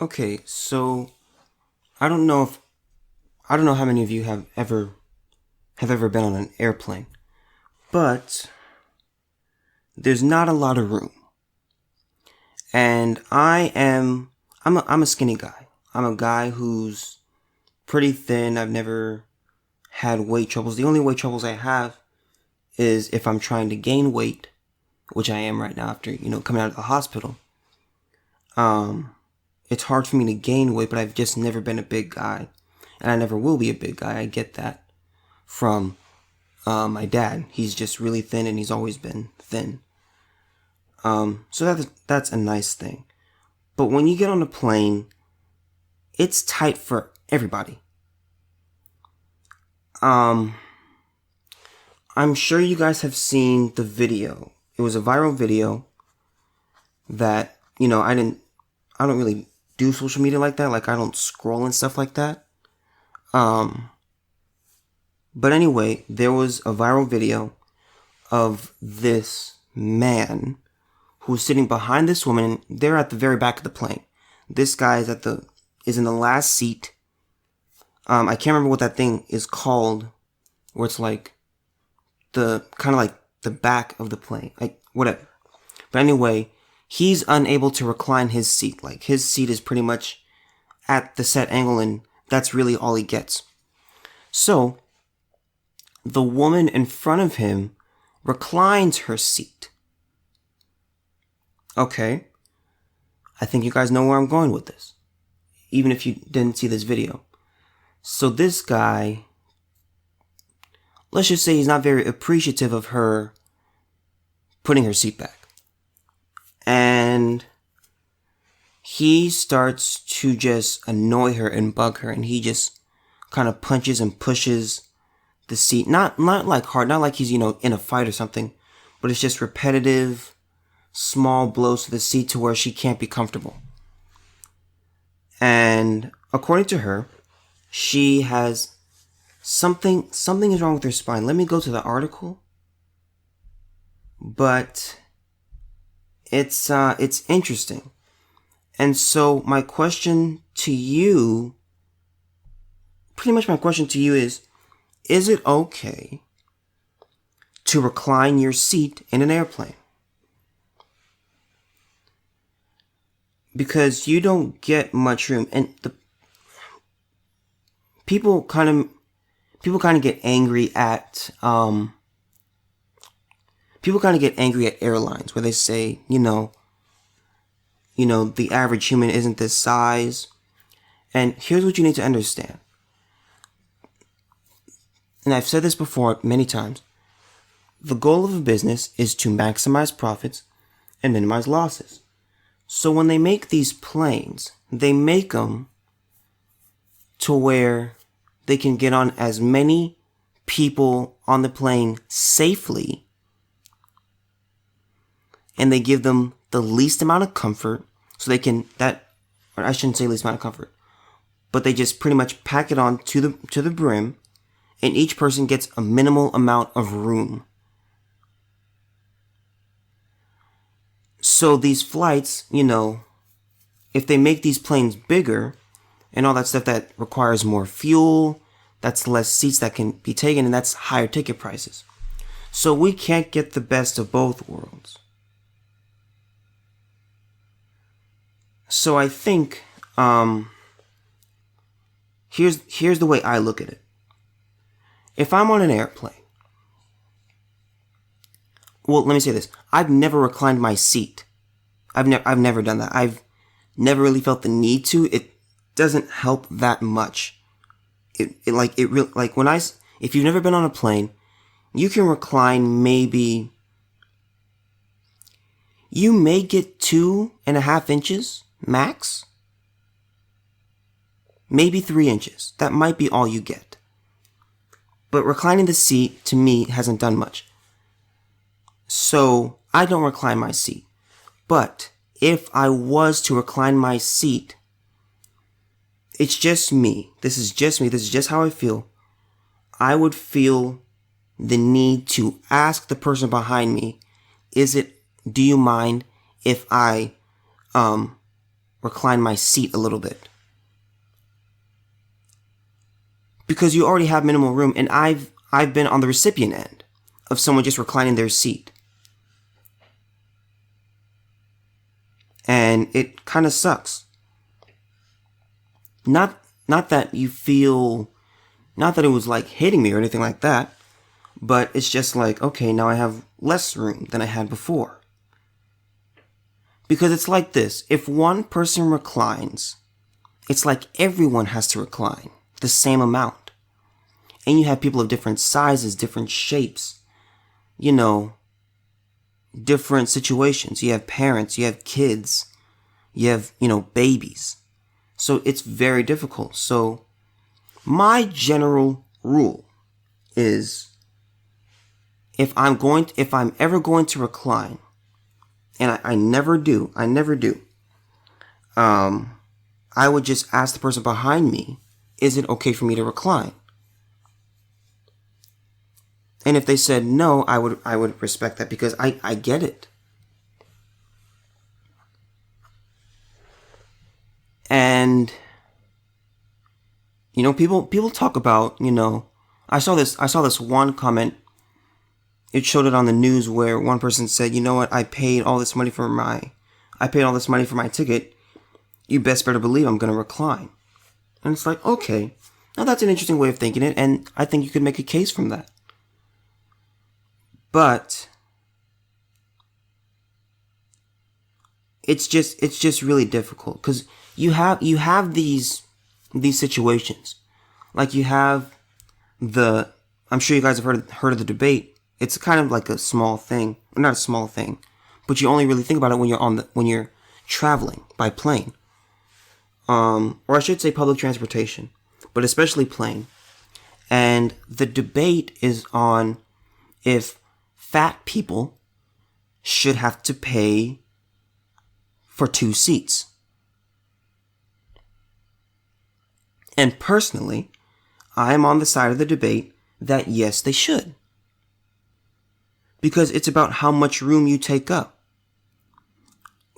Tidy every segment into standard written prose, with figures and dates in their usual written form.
Okay, so I don't know if I don't know how many of you have ever been on an airplane, but there's not a lot of room. And I'm a skinny guy. I'm a guy who's pretty thin. I've never had weight troubles. The only weight troubles I have is if I'm trying to gain weight, which I am right now after, coming out of the hospital. Um it's hard for me to gain weight, but I've just never been a big guy. And I never will be a big guy. I get that from my dad. He's just really thin and he's always been thin. So that's a nice thing. But when you get on a plane, it's tight for everybody. Um, I'm sure you guys have seen the video. It was a viral video that, I don't really do social media like that. Like, I don't scroll and stuff like that. Um, but anyway, there was a viral video of this man who's sitting behind this woman, and they're at the very back of the plane. This guy is in the last seat. I can't remember what that thing is called, where it's like the kind of like the back of the plane, like whatever. But anyway, he's unable to recline his seat. Like, his seat is pretty much at the set angle, and that's really all he gets. So the woman in front of him reclines her seat. Okay, I think you guys know where I'm going with this, even if you didn't see this video. So this guy, let's just say he's not very appreciative of her putting her seat back. And he starts to just annoy her and bug her, and he just kind of punches and pushes the seat. Not like hard, not like he's, in a fight or something, but it's just repetitive, small blows to the seat to where she can't be comfortable. And according to her, she has something is wrong with her spine. Let me go to the article. But it's interesting. And so my question to you is it okay to recline your seat in an airplane? Because you don't get much room, and the people kind of get angry at airlines, where they say, the average human isn't this size. And here's what you need to understand. And I've said this before many times. The goal of a business is to maximize profits and minimize losses. So when they make these planes, they make them to where they can get on as many people on the plane safely, and they give them the least amount of comfort, so they can, or I shouldn't say least amount of comfort, but they just pretty much pack it on to the brim, and each person gets a minimal amount of room. So these flights, if they make these planes bigger and all that stuff, that requires more fuel, that's less seats that can be taken, and that's higher ticket prices. So we can't get the best of both worlds. So I think here's the way I look at it. If I'm on an airplane, well, let me say this. I've never reclined my seat. I've never done that. I've never really felt the need to. It doesn't help that much. If you've never been on a plane, you can recline maybe, you may get 2.5 inches max. Maybe 3 inches. That might be all you get. But reclining the seat, to me, hasn't done much. So I don't recline my seat. But if I was to recline my seat, it's just me. This is just me. This is just how I feel. I would feel the need to ask the person behind me, do you mind if I recline my seat a little bit. Because you already have minimal room, and I've been on the recipient end of someone just reclining their seat. And it kind of sucks. Not that you feel, not that it was like hitting me or anything like that, but it's just like, okay, now I have less room than I had before. Because it's like this, if one person reclines, it's like everyone has to recline the same amount. And you have people of different sizes, different shapes, you know, different situations. You have parents, you have kids, you have, you know, babies. So it's very difficult. So my general rule is if I'm ever going to recline, and I never do, I would just ask the person behind me, is it okay for me to recline? And if they said no, I would respect that, because I get it. And you know, people talk about, you know, I saw this one comment. It showed it on the news where one person said, you know what, I paid all this money for my ticket. You best better believe I'm going to recline. And it's like, okay, now that's an interesting way of thinking it, and I think you could make a case from that. But it's just really difficult, because you have these situations. Like you have I'm sure you guys have heard of the debate. It's kind of like a small thing, not a small thing, but you only really think about it when you're traveling by plane, or I should say public transportation, but especially plane. And the debate is on if fat people should have to pay for 2 seats. And personally, I am on the side of the debate that yes, they should. Because it's about how much room you take up.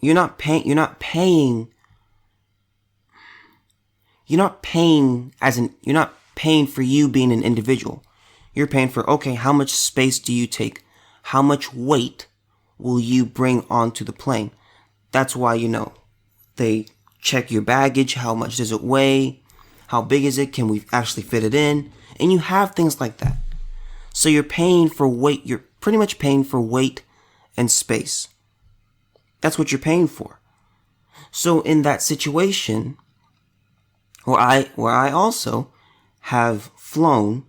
You're not paying for you being an individual. You're paying for, okay, how much space do you take? How much weight will you bring onto the plane? That's why, you know, they check your baggage. How much does it weigh? How big is it? Can we actually fit it in? And you have things like that. So you're paying for weight. You're pretty much paying for weight and space. That's what you're paying for. So in that situation, where I also have flown,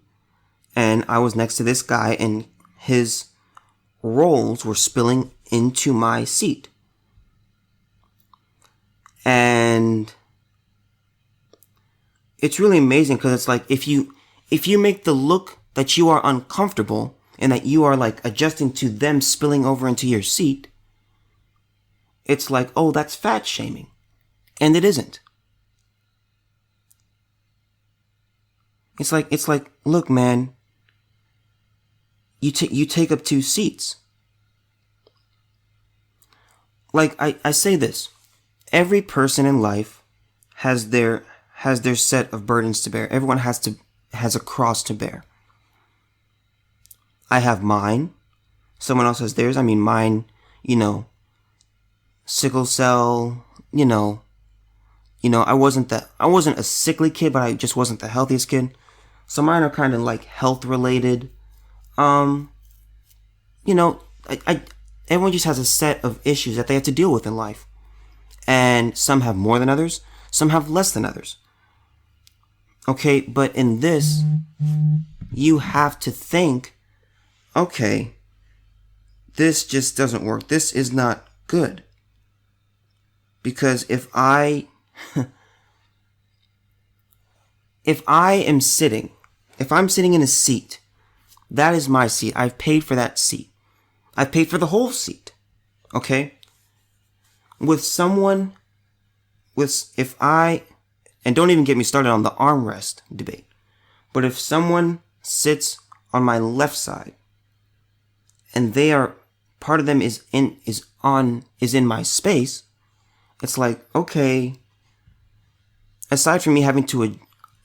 and I was next to this guy, and his rolls were spilling into my seat. And it's really amazing, because it's like, if you make the look that you are uncomfortable and that you are like adjusting to them spilling over into your seat, it's like, oh, that's fat shaming. And it isn't. It's like, look, man, you take up 2 seats. Like I say this, every person in life has their set of burdens to bear. Everyone has a cross to bear. I have mine. Someone else has theirs. I mean, mine, you know, sickle cell, you know, I wasn't a sickly kid, but I just wasn't the healthiest kid. So mine are kind of like health related. You know, everyone just has a set of issues that they have to deal with in life. And some have more than others. Some have less than others. Okay, but in this, you have to think, okay, this just doesn't work. This is not good. Because if I'm sitting in a seat, that is my seat. I've paid for that seat. I've paid for the whole seat. Okay? And don't even get me started on the armrest debate. But if someone sits on my left side, and part of them is in my space, it's like, okay, aside from me having to,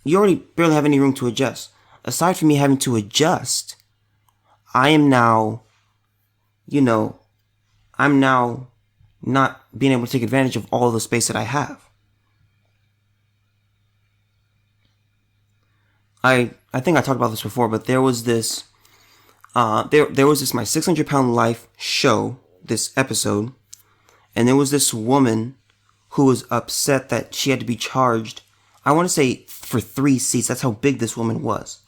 you already barely have any room to adjust. Aside from me having to adjust, I am now, I'm now not being able to take advantage of all the space that I have. I think I talked about this before, but there was this, there was this My 600 Pound Life show, this episode, and there was this woman who was upset that she had to be charged, I want to say, for 3 seats. That's how big this woman was.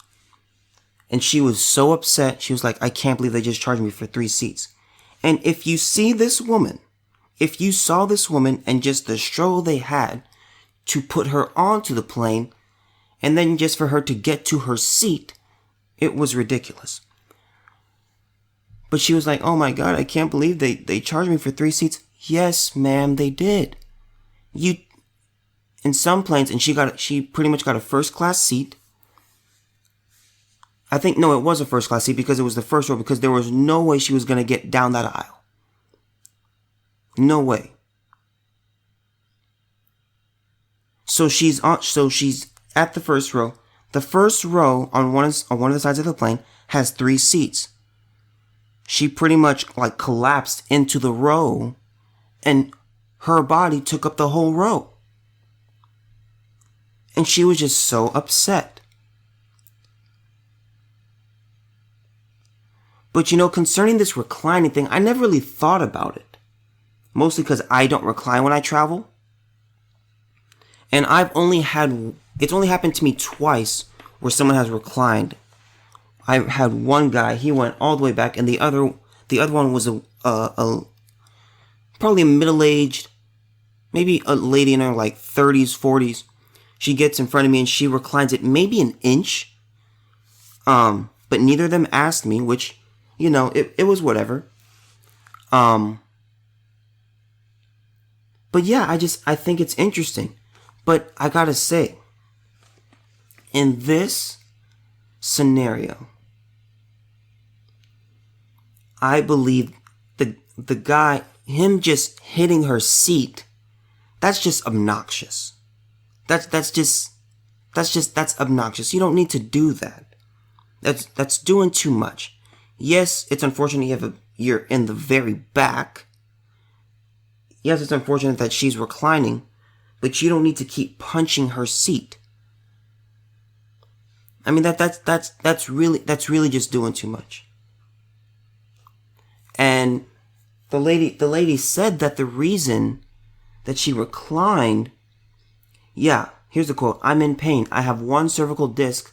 And she was so upset, she was like, I can't believe they just charged me for 3 seats. And if you see this woman, if you saw this woman and just the struggle they had to put her onto the plane, and then just for her to get to her seat, it was ridiculous. But she was like, oh my God, I can't believe they charged me for 3 seats. Yes, ma'am, they did. In some planes, and she pretty much got a first class seat. I think, no, it was a first class seat because it was the first row, because there was no way she was going to get down that aisle. No way. So she's at the first row. The first row on one of the sides of the plane has 3 seats. She pretty much like collapsed into the row, and her body took up the whole row. And she was just so upset. But concerning this reclining thing, I never really thought about it. Mostly because I don't recline when I travel. And it's only happened to me twice where someone has reclined. I had one guy, he went all the way back, and the other one was probably a middle-aged, maybe a lady in her like 30s, 40s. She gets in front of me and she reclines it maybe an inch. But neither of them asked me, which, it was whatever. But yeah, I think it's interesting. But I gotta say, in this scenario, I believe the guy, him just hitting her seat, that's just obnoxious. That's obnoxious. You don't need to do that. That's doing too much. Yes, it's unfortunate you're in the very back. Yes, it's unfortunate that she's reclining, but you don't need to keep punching her seat. I mean, that's really just doing too much. And the lady said that the reason that she reclined, yeah, here's the quote, "I'm in pain. I have 1 cervical disc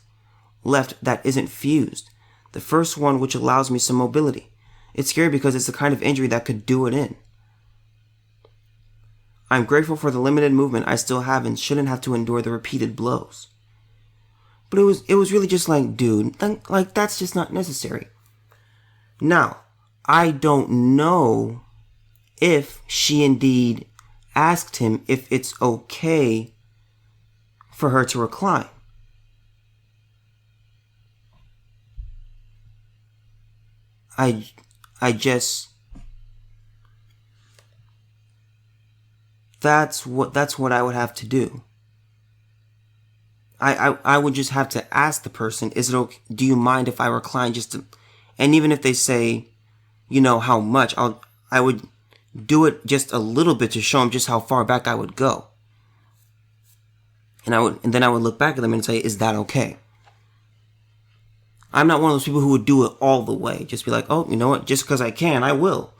left that isn't fused. The first one, which allows me some mobility. It's scary because it's the kind of injury that could do it in. I'm grateful for the limited movement I still have and shouldn't have to endure the repeated blows." But it was really just like, dude, like that's just not necessary. Now, I don't know if she indeed asked him if it's okay for her to recline. That's what I would have to do. I would just have to ask the person, is it okay, do you mind if I recline and even if they say, how much, I would do it just a little bit to show them just how far back I would go. And then I would look back at them and say, is that okay? I'm not one of those people who would do it all the way. Just be like, oh, you know what? Just because I can, I will.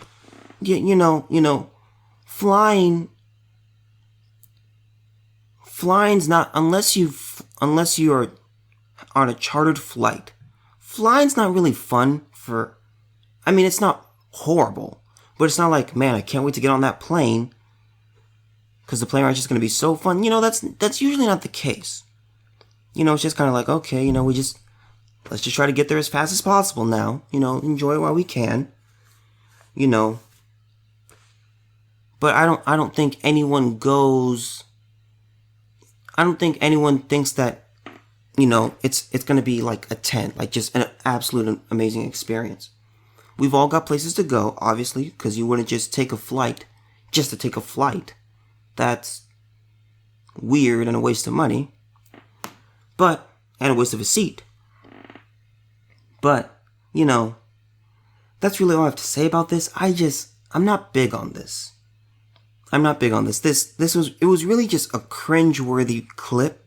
Flying's not, unless you are on a chartered flight, flying's not really fun it's not horrible, but it's not like, man, I can't wait to get on that plane because the plane ride's just going to be so fun. That's usually not the case. It's just kind of like, okay, let's just try to get there as fast as possible now, enjoy it while we can, but I don't think anyone thinks that, it's going to be like a 10, like just an absolute amazing experience. We've all got places to go, obviously, because you wouldn't just take a flight just to take a flight. That's weird and a waste of money. And a waste of a seat. But, that's really all I have to say about this. I'm not big on this. It was really just a cringe-worthy clip.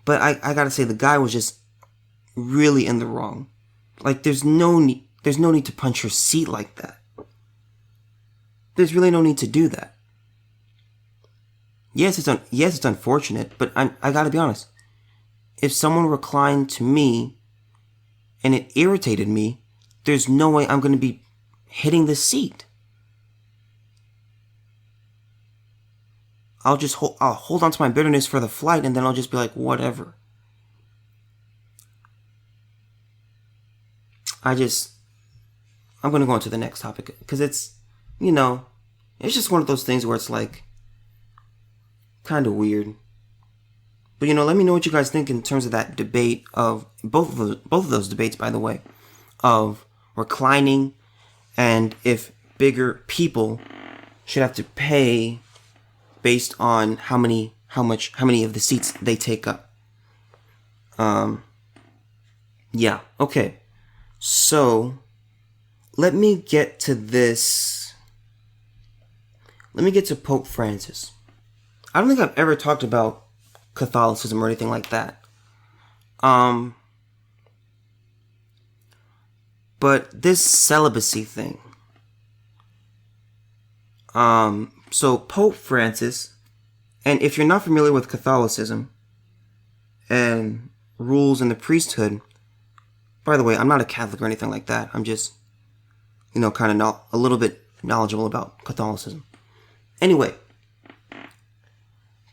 But I gotta say, the guy was just really in the wrong. Like, there's no need to punch your seat like that. There's really no need to do that. Yes, it's unfortunate, but I gotta be honest. If someone reclined to me and it irritated me, there's no way I'm gonna be hitting the seat. I'll hold on to my bitterness for the flight, and then I'll just be like, whatever. I'm gonna go on to the next topic, because it's just one of those things where it's like, kind of weird. But let me know what you guys think in terms of that debate of both of those debates, by the way, of reclining and if bigger people should have to pay based on how many of the seats they take up. Yeah, okay. So let me get to this. Let me get to Pope Francis. I don't think I've ever talked about Catholicism or anything like that. But this celibacy thing. So Pope Francis, and if you're not familiar with Catholicism and rules in the priesthood, by the way, I'm not a Catholic or anything like that. I'm just, kind of a little bit knowledgeable about Catholicism. Anyway,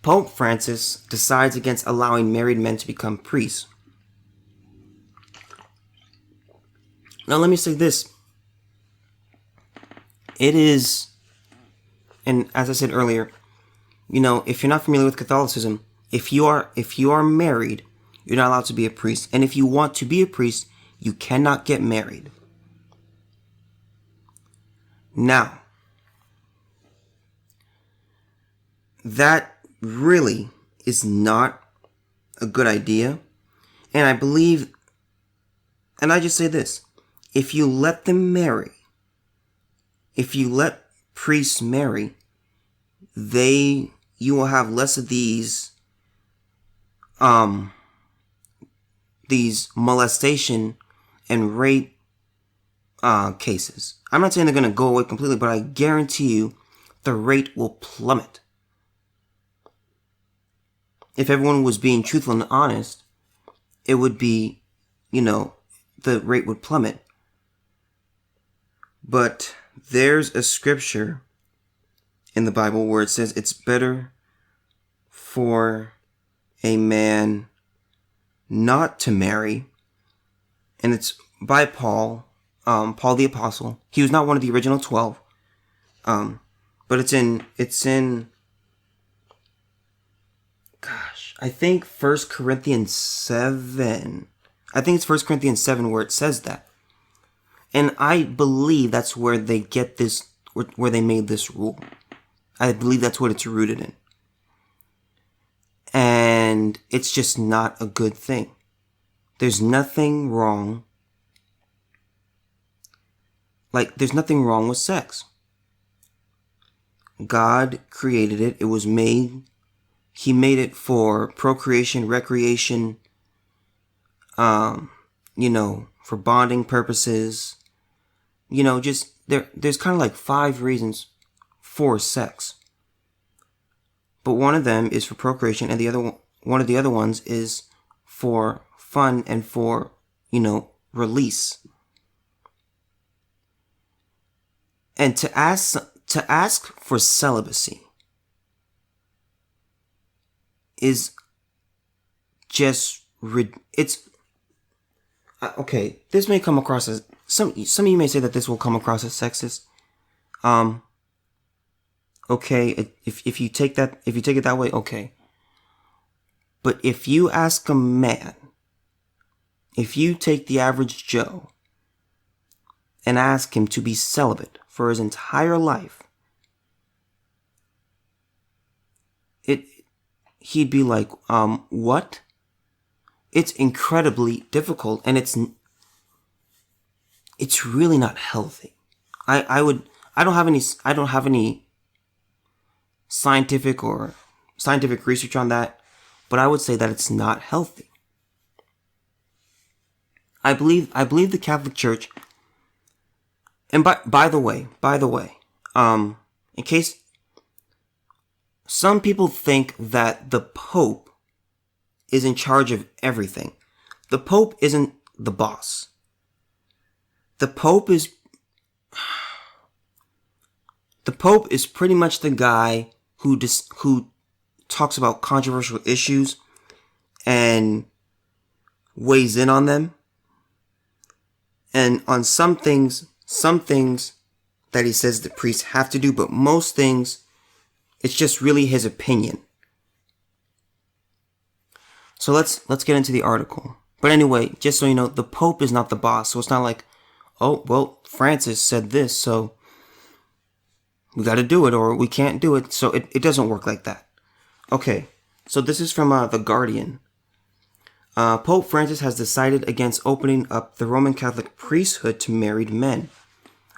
Pope Francis decides against allowing married men to become priests. Now, let me say this. It is, and as I said earlier, if you're not familiar with Catholicism, if you are married, you're not allowed to be a priest. And if you want to be a priest, you cannot get married. Now, that really is not a good idea. And I believe, and I just say this, if you let them marry, if you let priests marry, you will have less of these molestation and rape cases. I'm not saying they're going to go away completely, but I guarantee you the rate will plummet. If everyone was being truthful and honest, it would be, the rate would plummet. But there's a scripture in the Bible where it says it's better for a man not to marry. And it's by Paul the Apostle. He was not one of the original 12. But it's in I think 1 Corinthians 7. I think it's 1 Corinthians 7 where it says that. And I believe that's where they get this, where they made this rule. I believe that's what it's rooted in. And it's just not a good thing. There's nothing wrong. There's nothing wrong with sex. God created it. It was made. He made it for procreation, recreation, for bonding purposes. There's kind of 5 reasons for sex. But one of them is for procreation, and one of the other ones is for fun and for, release. And to ask for celibacy is just okay. This may come across as some of you may say that this will come across as sexist. Okay, if you take it that way, okay. But if you ask a man, if you take the average Joe and ask him to be celibate for his entire life, he'd be like, what? It's incredibly difficult, and it's really not healthy. I don't have any scientific research on that, but I would say that it's not healthy. I believe the Catholic Church, and by the way, in case some people think that the Pope is in charge of everything. The Pope isn't the boss. The Pope is pretty much the guy who talks about controversial issues and weighs in on them. And on some things that he says the priests have to do, but most things, it's just really his opinion. So let's get into the article. But anyway, just so you know, the Pope is not the boss. So it's not like, oh, well, Francis said this, so we got to do it, or we can't do it. So it doesn't work like that. Okay, so this is from The Guardian. Pope Francis has decided against opening up the Roman Catholic priesthood to married men,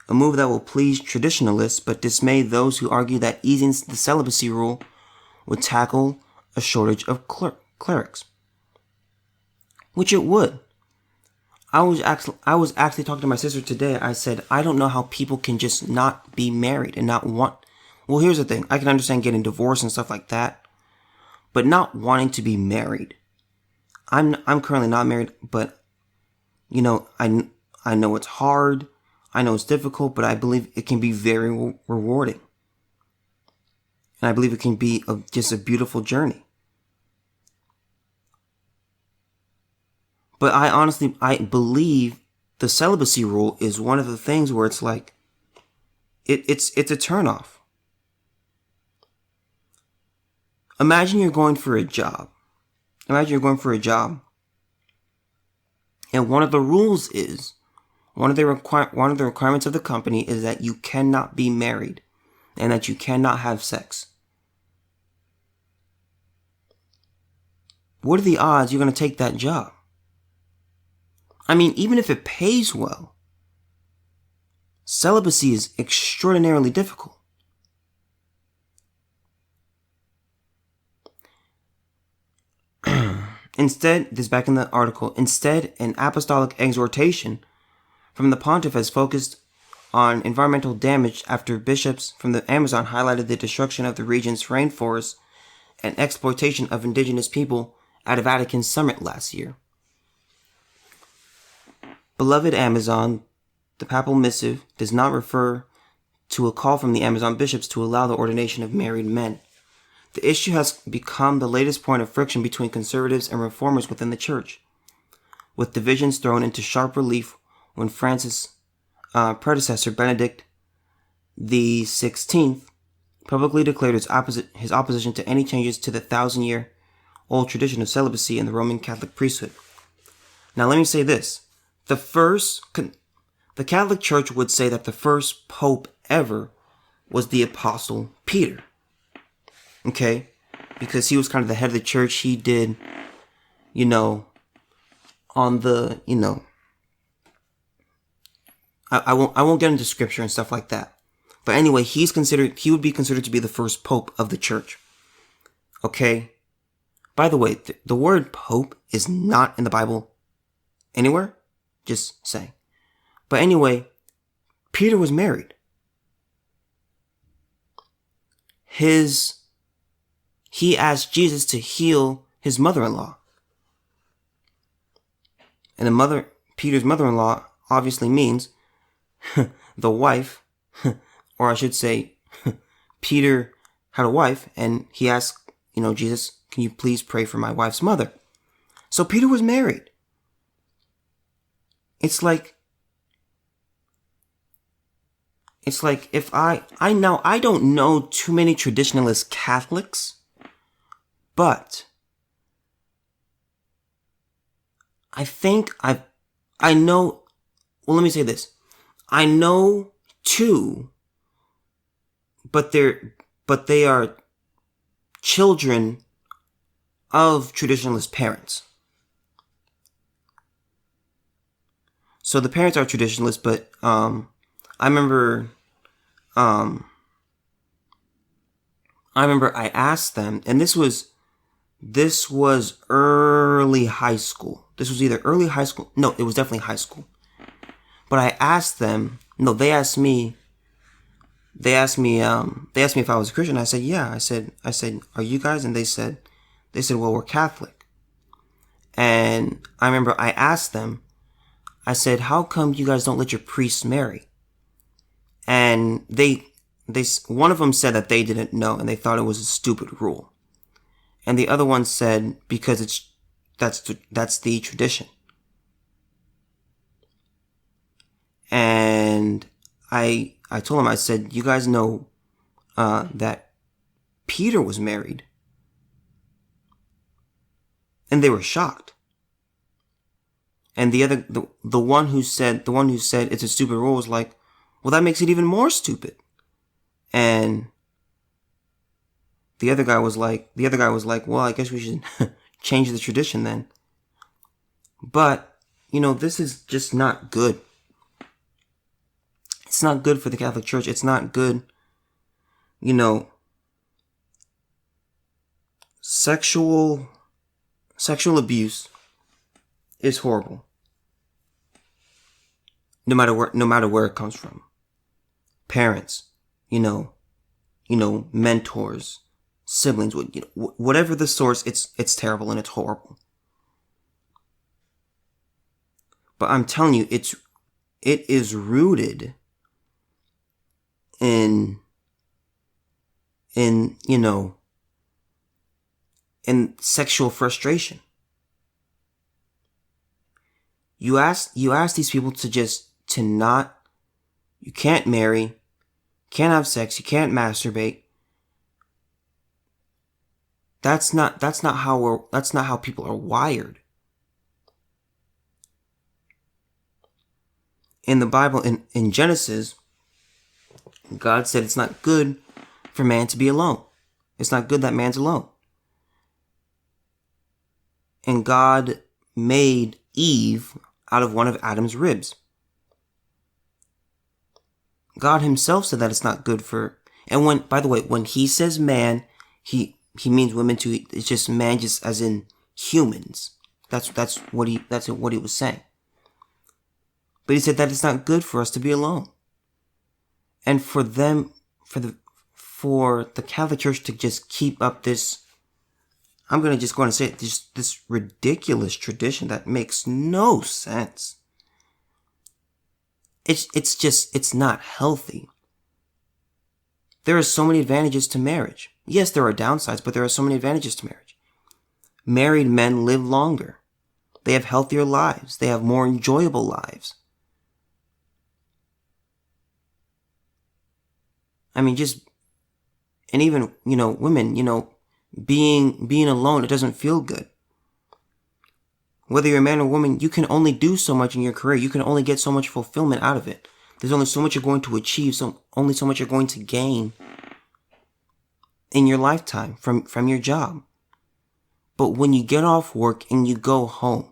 a move that will please traditionalists but dismay those who argue that easing the celibacy rule would tackle a shortage of clerics. Which it would. I was actually talking to my sister today. I said, I don't know how people can just not be married and not want... Well, here's the thing. I can understand getting divorced and stuff like that, but not wanting to be married. I'm currently not married, but, you know, I know it's hard. I know it's difficult, but I believe it can be very rewarding. And I believe it can be just a beautiful journey. But I believe the celibacy rule is one of the things where it's like, it's a turnoff. Imagine you're going for a job. And one of the rules is, one of the requirements of the company is that you cannot be married and that you cannot have sex. What are the odds you're going to take that job? I mean, even if it pays well, celibacy is extraordinarily difficult. Instead, this is back in the article, instead, an apostolic exhortation from the pontiff has focused on environmental damage after bishops from the Amazon highlighted the destruction of the region's rainforests and exploitation of indigenous people at a Vatican summit last year. Beloved Amazon, the papal missive does not refer to a call from the Amazon bishops to allow the ordination of married men. The issue has become the latest point of friction between conservatives and reformers within the church, with divisions thrown into sharp relief when Francis' predecessor Benedict the 16th publicly declared his opposition to any changes to the 1,000-year-old tradition of celibacy in the Roman Catholic priesthood. Now let me say this. The Catholic Church would say that the first pope ever was the Apostle Peter. Okay? Because he was kind of the head of the church. He did, on the, I won't get into scripture and stuff like that. But anyway, he would be considered to be the first pope of the church. Okay? By the way, the word pope is not in the Bible anywhere. Just saying. But anyway, Peter was married. He asked Jesus to heal his mother-in-law. And Peter's mother-in-law obviously means the wife, or I should say, Peter had a wife, and he asked, Jesus, can you please pray for my wife's mother? So Peter was married. It's like if I don't know too many traditionalist Catholics, but I think I know, well, let me say this. I know two, but they are children of traditionalist parents. So the parents are traditionalists, but I remember I asked them, and this was early high school. This was either early high school. No, it was definitely high school. But I asked them. No, they asked me. They asked me if I was a Christian. I said, yeah. I said, are you guys? And they said, well, we're Catholic. And I remember I asked them. I said, how come you guys don't let your priests marry? And one of them said that they didn't know and they thought it was a stupid rule. And the other one said because that's the tradition. And I told him, I said, you guys know that Peter was married. And they were shocked. And the one who said it's a stupid rule was like, well, that makes it even more stupid. And the other guy was like, well, I guess we should change the tradition then. But, this is just not good. It's not good for the Catholic Church. It's not good. Sexual abuse is horrible. No matter where it comes from. Parents, mentors, siblings, whatever the source, it's terrible and it's horrible. But I'm telling you, it is rooted in sexual frustration. You ask these people you can't marry, can't have sex, you can't masturbate. That's not how people are wired. In the Bible, in Genesis, God said it's not good for man to be alone. It's not good that man's alone. And God made Eve out of one of Adam's ribs. God himself said that it's not good for, and when he says man, he means women too. It's just man, just as in humans. That's what he was saying. But he said that it's not good for us to be alone. And for the Catholic Church to just keep up this, I'm going to just go and say it, this ridiculous tradition that makes no sense. It's not healthy. There are so many advantages to marriage. Yes, there are downsides, but there are so many advantages to marriage. Married men live longer. They have healthier lives. They have more enjoyable lives. I mean, and even, women, being alone, it doesn't feel good. Whether you're a man or woman, you can only do so much in your career. You can only get so much fulfillment out of it. There's only so much you're going to achieve, only so much you're going to gain in your lifetime from your job. But when you get off work and you go home,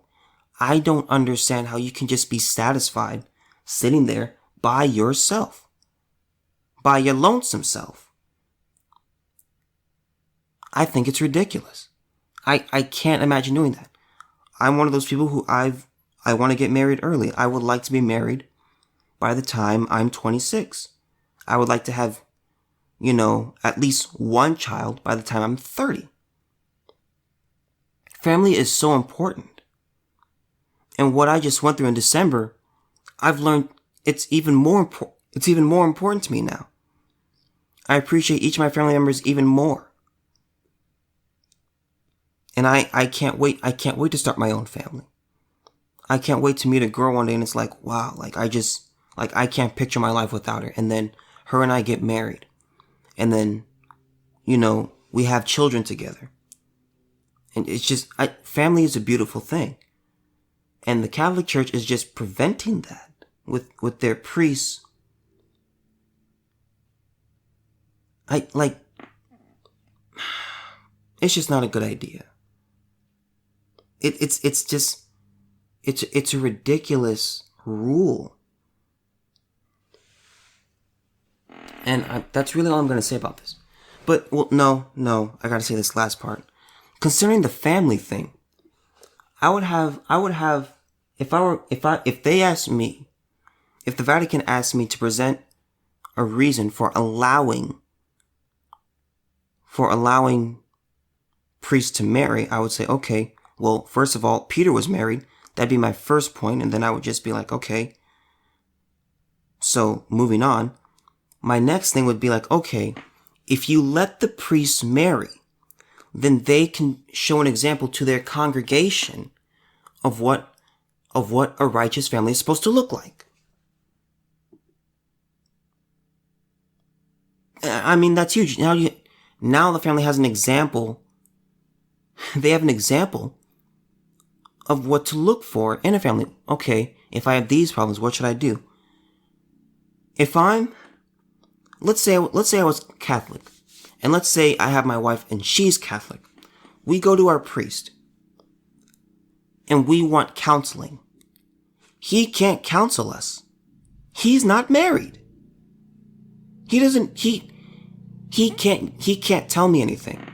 I don't understand how you can just be satisfied sitting there by yourself. By your lonesome self. I think it's ridiculous. I can't imagine doing that. I'm one of those people who I want to get married early. I would like to be married by the time I'm 26. I would like to have, at least one child by the time I'm 30. Family is so important. And what I just went through in December, I've learned it's even more important to me now. I appreciate each of my family members even more. And I can't wait. I can't wait to start my own family. I can't wait to meet a girl one day and it's like, wow, I can't picture my life without her. And then her and I get married. And then, we have children together. And it's just, family is a beautiful thing. And the Catholic Church is just preventing that with their priests. It's just not a good idea. It's a ridiculous rule. And that's really all I'm going to say about this. But, well, no, I got to say this last part. Concerning the family thing, if they asked me, if the Vatican asked me to present a reason for allowing priests to marry, I would say, okay, well, first of all, Peter was married. That'd be my first point, and then I would just be like, okay. So, moving on. My next thing would be like, okay, if you let the priests marry, then they can show an example to their congregation of what a righteous family is supposed to look like. I mean, that's huge. Now the family has an example. They have an example of what to look for in a family. Okay, if I have these problems, what should I do? Let's say I was Catholic, and let's say I have my wife and she's Catholic. We go to our priest, and we want counseling. He can't counsel us. He's not married. He can't tell me anything.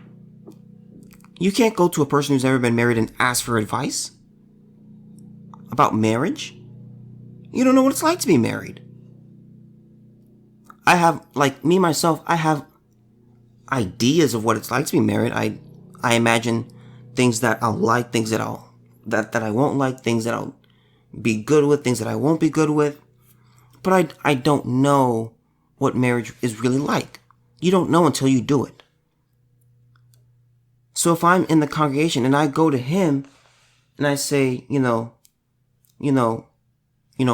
You can't go to a person who's never been married and ask for advice about marriage. You don't know what it's like to be married. I have ideas of what it's like to be married. I imagine things that I'll like, things that I won't like, things that I'll be good with, things that I won't be good with. But I don't know what marriage is really like. You don't know until you do it. So if I'm in the congregation and I go to him and I say,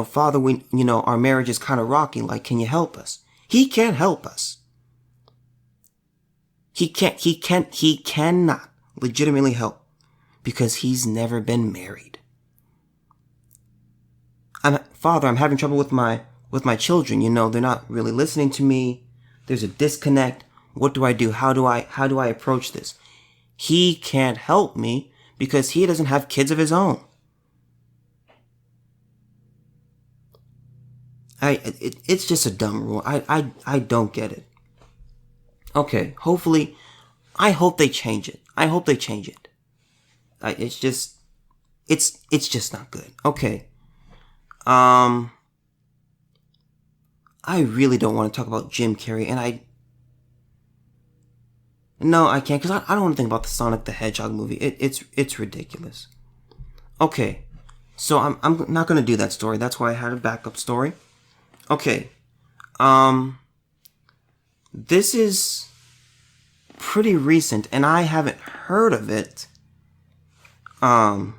Father, our marriage is kind of rocky. Like, can you help us? He can't help us. He cannot legitimately help because he's never been married. Father, I'm having trouble with my children. They're not really listening to me. There's a disconnect. What do I do? How do I approach this? He can't help me because he doesn't have kids of his own. It's just a dumb rule. I don't get it. Okay, hopefully, I hope they change it. It's just not good. Okay. I really don't want to talk about Jim Carrey, and no, I can't, because I don't want to think about the Sonic the Hedgehog movie. It's ridiculous. Okay, so I'm not going to do that story. That's why I had a backup story. Okay, this is pretty recent, and I haven't heard of it. I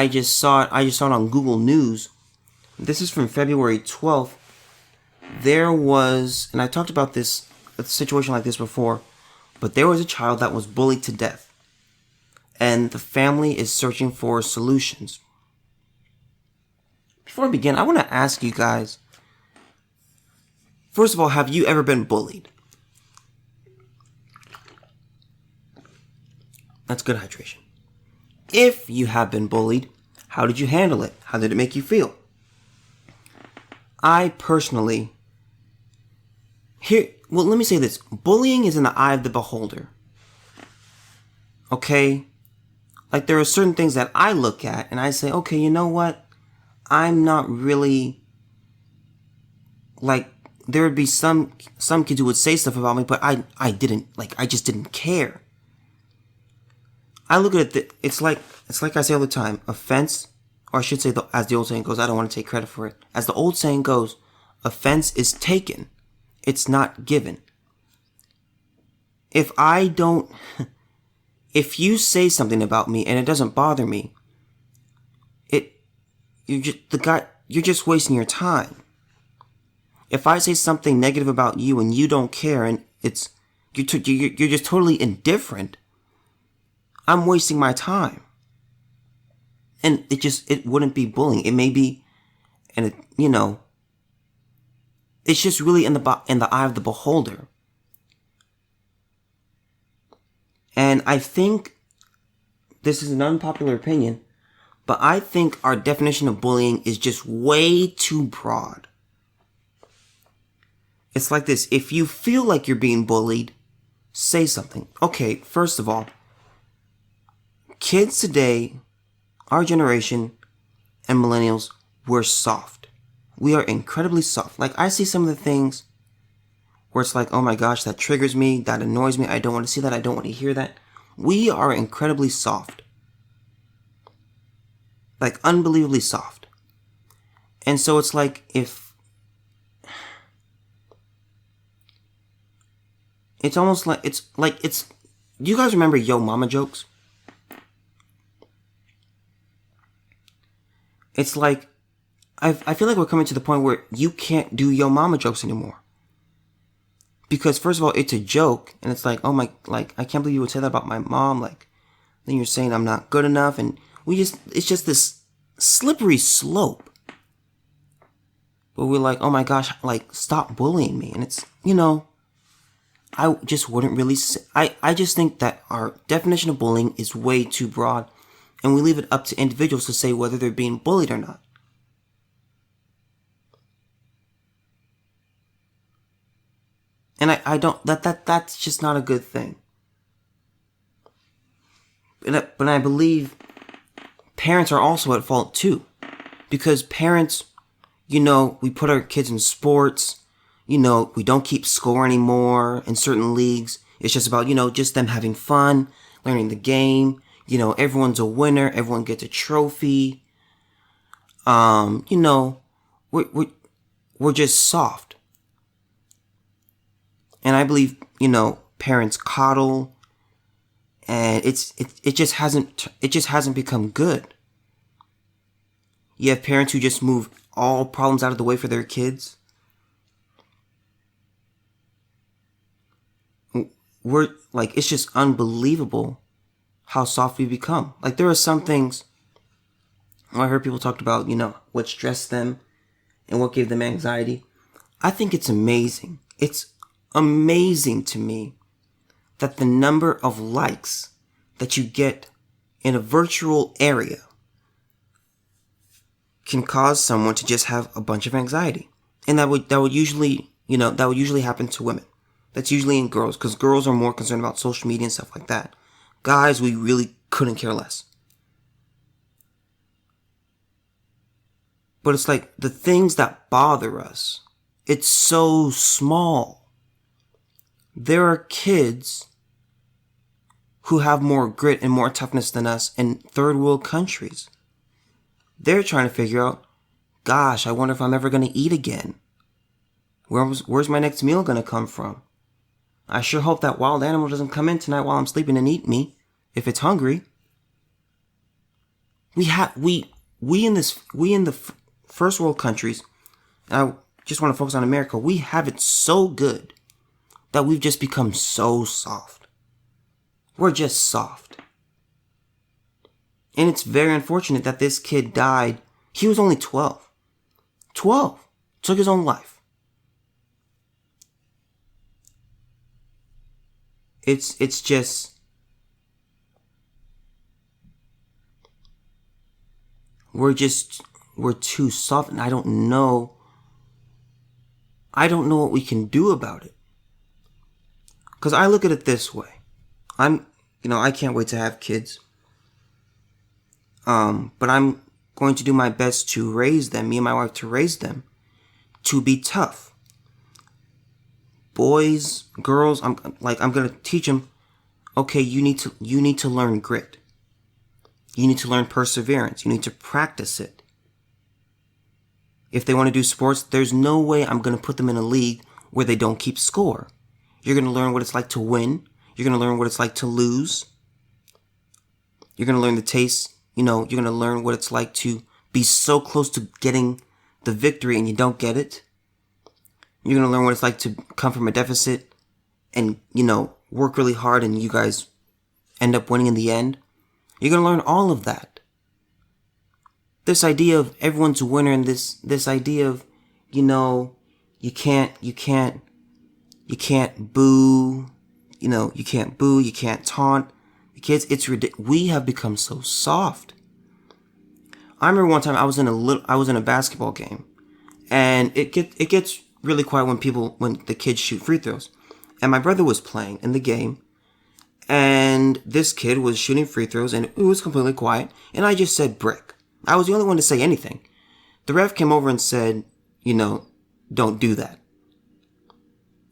just saw it on Google News. This is from February 12th. There was, and I talked about a situation like this before, but there was a child that was bullied to death, and the family is searching for solutions. Before I begin, I want to ask you guys, first of all, have you ever been bullied? That's good hydration. If you have been bullied, how did you handle it? How did it make you feel? I personally, let me say this. Bullying is in the eye of the beholder. Okay? Like, there are certain things that I look at and I say, okay, you know what? I'm not really, like, there would be some kids who would say stuff about me, but I just didn't care. I look at it, it's like I say all the time, offense, or I should say, as the old saying goes, I don't want to take credit for it. As the old saying goes, offense is taken. It's not given. If you say something about me and it doesn't bother me, you're just wasting your time. If I say something negative about you and you don't care and you're just totally indifferent, I'm wasting my time. And it wouldn't be bullying. It may be, and it's just really in the eye of the beholder. And I think this is an unpopular opinion, but I think our definition of bullying is just way too broad. It's like this. If you feel like you're being bullied, say something. Okay, first of all, kids today, our generation, and millennials, we're soft. We are incredibly soft. Like, I see some of the things where it's like, oh my gosh, that triggers me, that annoys me, I don't want to see that, I don't want to hear that. We are incredibly soft. Like, unbelievably soft. And so it's like, it's almost like, do you guys remember Yo Mama jokes? It's like, I feel like we're coming to the point where you can't do Yo Mama jokes anymore. Because first of all, it's a joke, and it's like, oh my, like, I can't believe you would say that about my mom, like, then you're saying I'm not good enough, and it's just this slippery slope. But we're like, oh my gosh, like, stop bullying me, and it's, I just wouldn't really say, I just think that our definition of bullying is way too broad, and we leave it up to individuals to say whether they're being bullied or not. And I don't, that's just not a good thing. But I believe parents are also at fault too. Because parents, we put our kids in sports, we don't keep score anymore in certain leagues. It's just about, just them having fun, learning the game. Everyone's a winner, everyone gets a trophy. We're just soft. And I believe, parents coddle, and it just hasn't become good. You have parents who just move all problems out of the way for their kids. We're like, it's just unbelievable how soft we become. Like, there are some things I heard people talked about, what stressed them and what gave them anxiety. I think it's amazing. It's amazing to me that the number of likes that you get in a virtual area can cause someone to just have a bunch of anxiety. And that would usually happen to women. That's usually in girls, because girls are more concerned about social media and stuff like that. Guys, we really couldn't care less. But it's like, the things that bother us, it's so small. There are kids who have more grit and more toughness than us in third world countries. They're trying to figure out, gosh, I wonder if I'm ever going to eat again. Where's my next meal going to come from? I sure hope that wild animal doesn't come in tonight while I'm sleeping and eat me, if it's hungry. We in the first world countries, and I just want to focus on America, we have it so good that we've just become so soft. We're just soft. And it's very unfortunate that this kid died. He was only 12. 12. Took his own life. It's just, we're too soft, and I don't know what we can do about it. Because I look at it this way. I can't wait to have kids. But I'm going to do my best to raise them, me and my wife, to raise them to be tough. Boys, girls, I'm going to teach them, okay, you need to learn grit. You need to learn perseverance. You need to practice it. If they want to do sports, there's no way I'm going to put them in a league where they don't keep score. You're going to learn what it's like to win. You're going to learn what it's like to lose. You're going to learn the taste. You're going to learn what it's like to be so close to getting the victory and you don't get it. You're going to learn what it's like to come from a deficit and, work really hard and you guys end up winning in the end. You're going to learn all of that. This idea of everyone's a winner and this idea of, you can't boo, you can't boo, you can't taunt. Kids, it's ridiculous. We have become so soft. I remember one time I was in a basketball game, and it gets really quiet when the kids shoot free throws. And my brother was playing in the game, and this kid was shooting free throws, and it was completely quiet. And I just said brick. I was the only one to say anything. The ref came over and said, don't do that.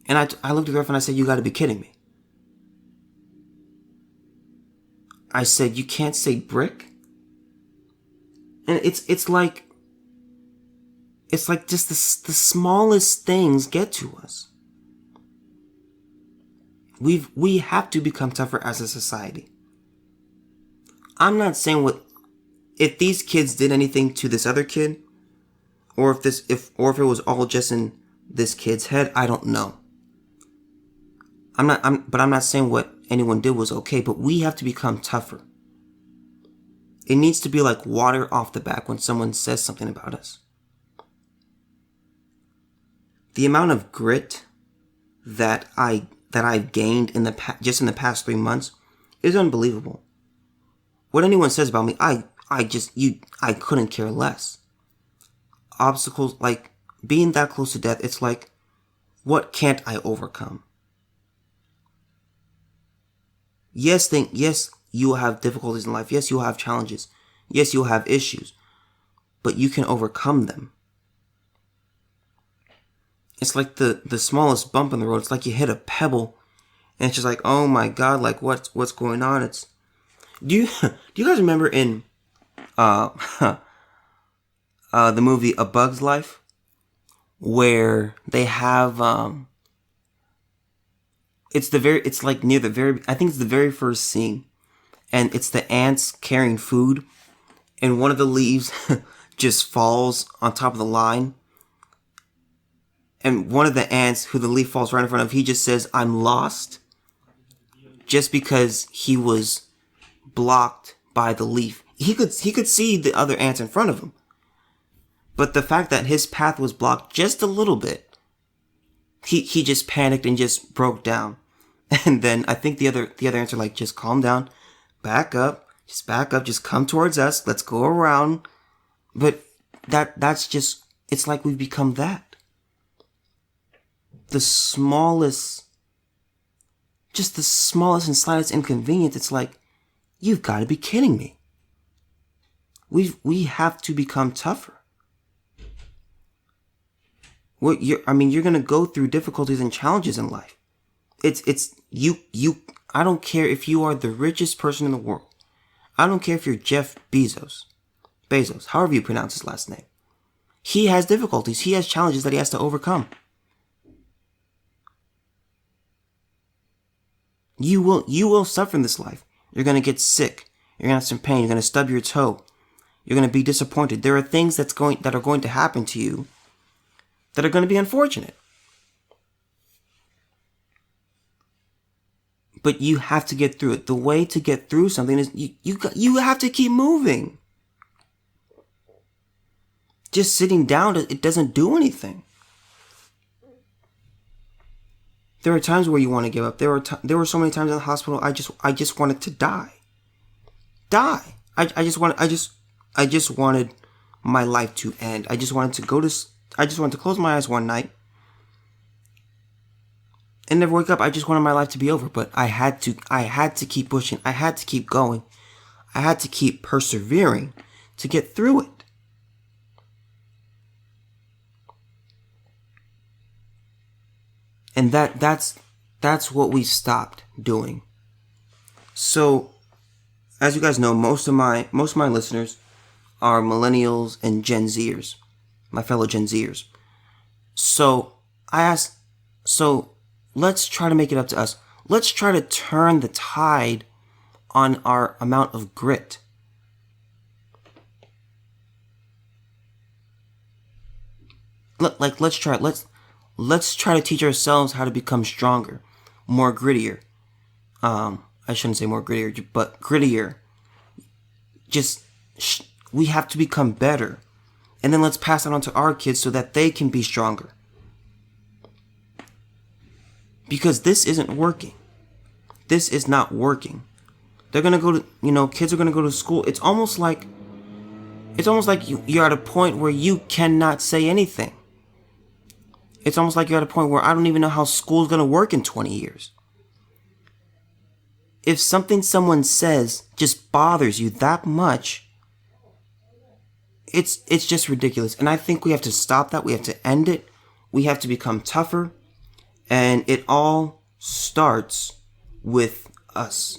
And I looked at the ref and I said, you got to be kidding me. I said, you can't say brick? And it's like just the smallest things get to us. We have to become tougher as a society. I'm not saying if these kids did anything to this other kid, or if it was all just in this kid's head, I don't know. I'm not saying what anyone did was okay, but we have to become tougher. It needs to be like water off the back when someone says something about us. The amount of grit that I've gained just in the past 3 months is unbelievable. What anyone says about me, I couldn't care less. Obstacles, like being that close to death, it's like, what can't I overcome? Yes, you will have difficulties in life. Yes, you'll have challenges. Yes, you'll have issues. But you can overcome them. It's like the smallest bump in the road. It's like you hit a pebble, and it's just like, oh my God, like what's going on? Do you guys remember in the movie A Bug's Life, where they have it's like near the very, I think it's the very first scene, and it's the ants carrying food, and one of the leaves just falls on top of the line. And one of the ants, who the leaf falls right in front of, he just says, I'm lost. Just because he was blocked by the leaf. He could see the other ants in front of him. But the fact that his path was blocked just a little bit, he just panicked and just broke down. And then I think the other ants are like, just calm down, back up, just come towards us, let's go around. But that's just, it's like we've become that. The smallest and slightest inconvenience, it's like, you've got to be kidding me. We have to become tougher. You're going to go through difficulties and challenges in life. I don't care if you are the richest person in the world. I don't care if you're Jeff Bezos, however you pronounce his last name. He has difficulties. He has challenges that he has to overcome. You will suffer in this life. You're going to get sick. You're going to have some pain. You're going to stub your toe. You're going to be disappointed. There are things that are going to happen to you that are going to be unfortunate. But you have to get through it. The way to get through something is you have to keep moving. Just sitting down, it doesn't do anything. There are times where you want to give up. There were so many times in the hospital I just wanted to die. I just wanted my life to end. I just wanted to close my eyes one night and never wake up. I just wanted my life to be over, but I had to keep pushing. I had to keep going. I had to keep persevering to get through it. And that's what we stopped doing. So, as you guys know, most of my listeners are millennials and Gen Zers, my fellow Gen Zers. So let's try to make it up to us. Let's try to turn the tide on our amount of grit. Let's try to teach ourselves how to become stronger, more grittier. I shouldn't say more grittier, but grittier. We have to become better. And then let's pass it on to our kids so that they can be stronger. Because this isn't working. This is not working. They're gonna go to, kids are gonna go to school. It's almost like you're at a point where you cannot say anything. It's almost like you're at a point where I don't even know how school's gonna work in 20 years. If something someone says just bothers you that much, it's just ridiculous. And I think we have to stop that. We have to end it. We have to become tougher. And it all starts with us.